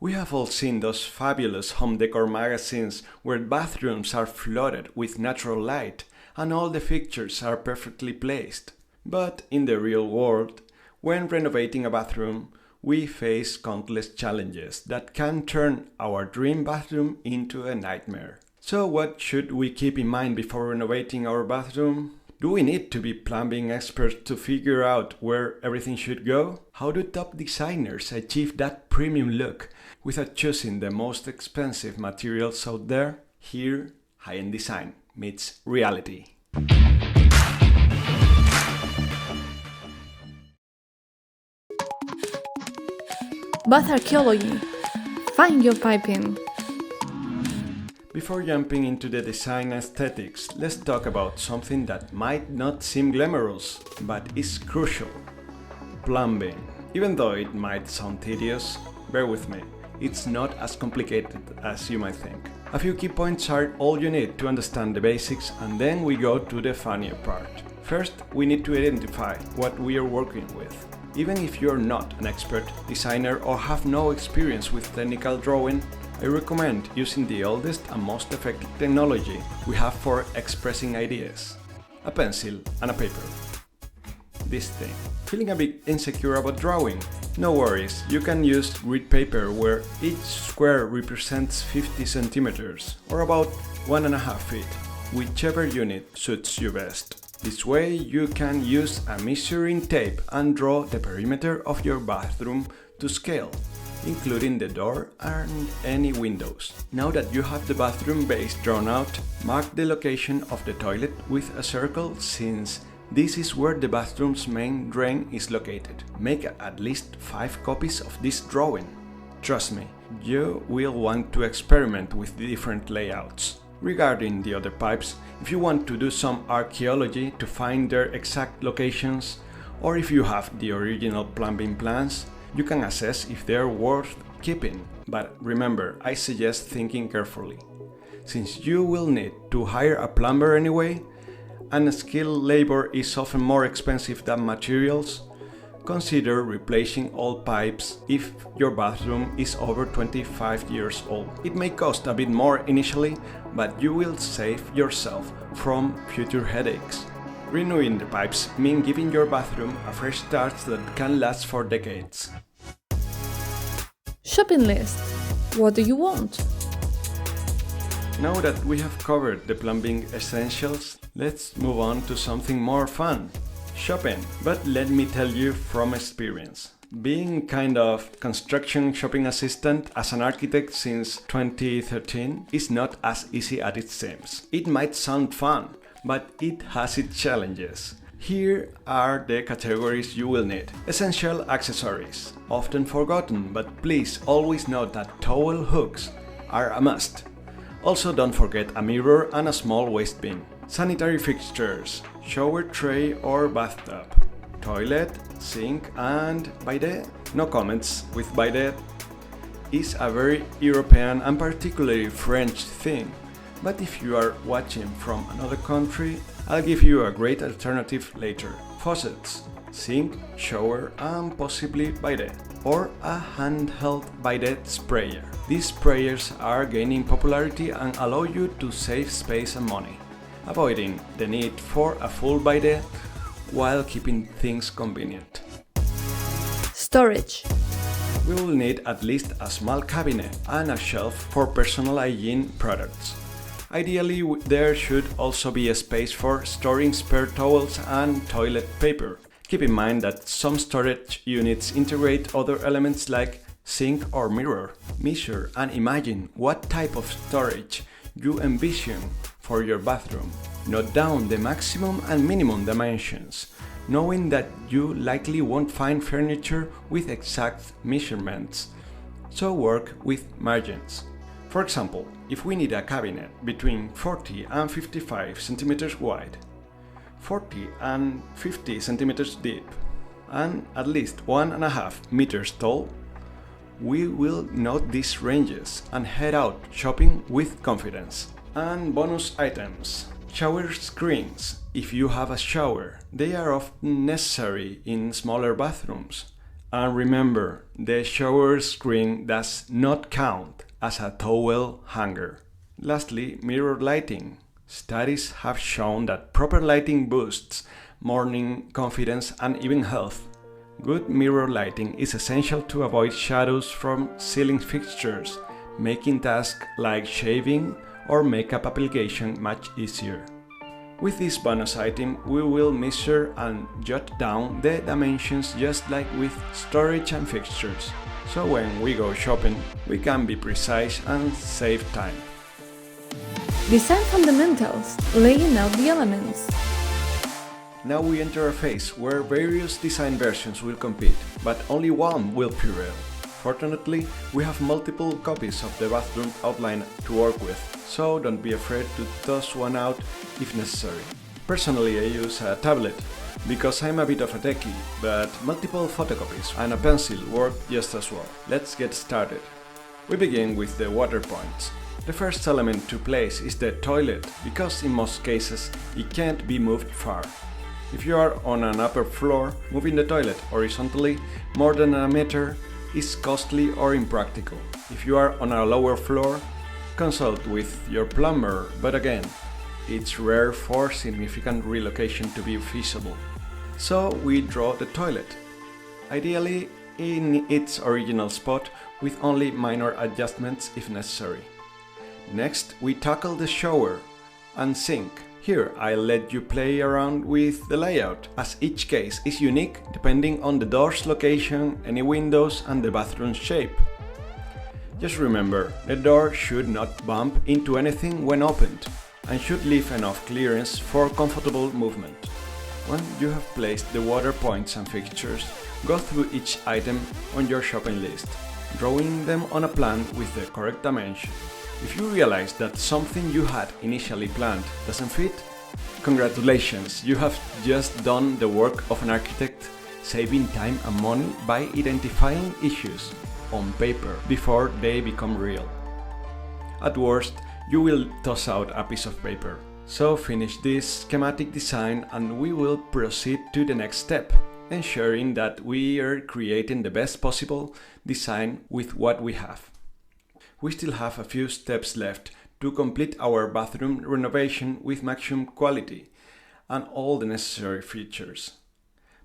We have all seen those fabulous home decor magazines where bathrooms are flooded with natural light and all the fixtures are perfectly placed. But in the real world, when renovating a bathroom, we face countless challenges that can turn our dream bathroom into a nightmare. So what should we keep in mind before renovating our bathroom? Do we need to be plumbing experts to figure out where everything should go? How do top designers achieve that premium look without choosing the most expensive materials out there? Here, high-end design meets reality. Bath archaeology. Find your piping. Before jumping into the design aesthetics, let's talk about something that might not seem glamorous, but is crucial: plumbing. Even though it might sound tedious, bear with me, it's not as complicated as you might think. A few key points are all you need to understand the basics, and then we go to the funnier part. First, we need to identify what we are working with. Even if you're not an expert designer or have no experience with technical drawing, I recommend using the oldest and most effective technology we have for expressing ideas: a pencil and a paper. This thing. Feeling a bit insecure about drawing? No worries, you can use grid paper where each square represents 50 centimeters or about 1.5 feet, whichever unit suits you best. This way you can use a measuring tape and draw the perimeter of your bathroom to scale, including the door and any windows. Now that you have the bathroom base drawn out, mark the location of the toilet with a circle, since this is where the bathroom's main drain is located. Make at least 5 copies of this drawing. Trust me, you will want to experiment with the different layouts. Regarding the other pipes, if you want to do some archaeology to find their exact locations, or if you have the original plumbing plans, you can assess if they are worth keeping. But remember, I suggest thinking carefully. Since you will need to hire a plumber anyway, and skilled labor is often more expensive than materials, consider replacing all pipes if your bathroom is over 25 years old. It may cost a bit more initially, but you will save yourself from future headaches. Renewing the pipes means giving your bathroom a fresh start that can last for decades. Shopping list. What do you want? Now that we have covered the plumbing essentials, let's move on to something more fun: shopping. But let me tell you from experience, being kind of construction shopping assistant as an architect since 2013 is not as easy as it seems. It might sound fun, but it has its challenges. Here are the categories you will need. Essential accessories, often forgotten, but please always note that towel hooks are a must. Also, don't forget a mirror and a small waste bin. Sanitary fixtures, shower tray or bathtub, toilet, sink and bidet. No comments with bidet. Is a very European and particularly French thing, but if you are watching from another country, I'll give you a great alternative later. Faucets, sink, shower and possibly bidet, or a handheld bidet sprayer. These sprayers are gaining popularity and allow you to save space and money, avoiding the need for a full bidet while keeping things convenient. Storage. We will need at least a small cabinet and a shelf for personal hygiene products. Ideally, there should also be a space for storing spare towels and toilet paper. Keep in mind that some storage units integrate other elements like sink or mirror. Measure and imagine what type of storage you envision for your bathroom. Note down the maximum and minimum dimensions, knowing that you likely won't find furniture with exact measurements, so work with margins. For example, if we need a cabinet between 40 and 55 centimeters wide, 40 and 50 centimeters deep, and at least 1.5 meters tall, we will note these ranges and head out shopping with confidence. And bonus items: shower screens. If you have a shower, they are often necessary in smaller bathrooms. And remember, the shower screen does not count as a towel hanger. Lastly, mirror lighting. Studies have shown that proper lighting boosts morning confidence and even health. Good mirror lighting is essential to avoid shadows from ceiling fixtures, making tasks like shaving or makeup application much easier. With this bonus item, we will measure and jot down the dimensions just like with storage and fixtures. So when we go shopping, we can be precise and save time. Design fundamentals, laying out the elements. Now we enter a phase where various design versions will compete, but only one will prevail. Fortunately, we have multiple copies of the bathroom outline to work with, so don't be afraid to toss one out if necessary. Personally, I use a tablet, because I'm a bit of a techie, but multiple photocopies and a pencil work just as well. Let's get started. We begin with the water points. The first element to place is the toilet, because in most cases it can't be moved far. If you are on an upper floor, moving the toilet horizontally more than a meter is costly or impractical. If you are on a lower floor, consult with your plumber, but again, it's rare for significant relocation to be feasible. So we draw the toilet, ideally in its original spot with only minor adjustments if necessary. Next, we tackle the shower and sink. Here I'll let you play around with the layout, as each case is unique depending on the door's location, any windows and the bathroom's shape. Just remember, the door should not bump into anything when opened and should leave enough clearance for comfortable movement. When you have placed the water points and fixtures, go through each item on your shopping list, drawing them on a plan with the correct dimension. If you realize that something you had initially planned doesn't fit, congratulations, you have just done the work of an architect, saving time and money by identifying issues on paper before they become real. At worst, you will toss out a piece of paper. So finish this schematic design and we will proceed to the next step, ensuring that we are creating the best possible design with what we have. We still have a few steps left to complete our bathroom renovation with maximum quality and all the necessary features.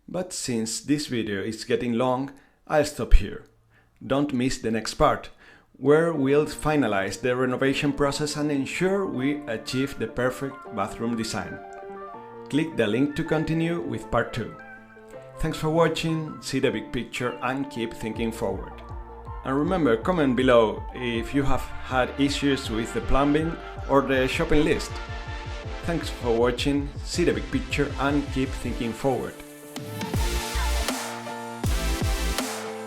But since this video is getting long, I'll stop here. Don't miss the next part, where we'll finalize the renovation process and ensure we achieve the perfect bathroom design. Click the link to continue with part 2. Thanks for watching, see the big picture and keep thinking forward. And remember, comment below if you have had issues with the plumbing or the shopping list. Thanks for watching, see the big picture and keep thinking forward.